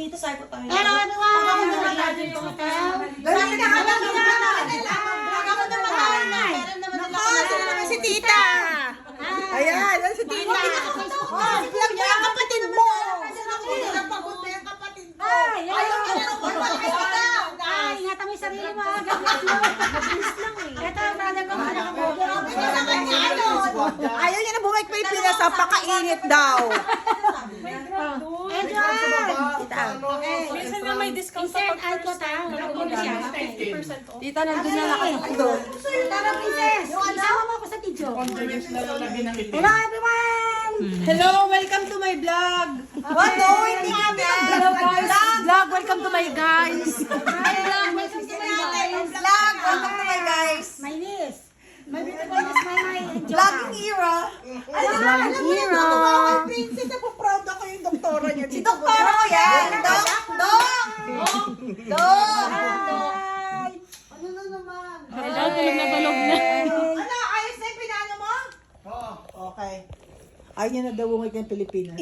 Dito sa ko tayo. Hello everyone! Sabi na kami naman si Tita! Ayan, yan si Tita! Oh, vlog mo yung kapatid mo! Napagod na yung kapatid mo! Ay, ingatan mo yung sarili mo. Gabis lang. Gabis lang eh. Ito, brother ko. Ayaw niya na bumalik Pilipinas, napakainit daw! Minsan nga may discount sa First time, ay ko ta. 50% off. Tita, nandun na nakakandun. Tara, princess. Isama mo ako sa video. Hello everyone! Hello, welcome to my vlog! What? No, hindi kami! Hello guys! Vlog, welcome to my guys! Hi, vlog. Welcome to my guys. Vlog, welcome to my guys! My niece. My beautiful niece, my Vlogging era! Vlogging era! Princess, napaproud ako yung doktora niya. Si doktora ko yan! Dok! Dok! Dok! Hi! Ano na naman? Hello, tulog na tulog na. Ano? Ayos na yung pinano mo? Oo. Okay. Ayaw niya na daw bumalik ng Pilipinas.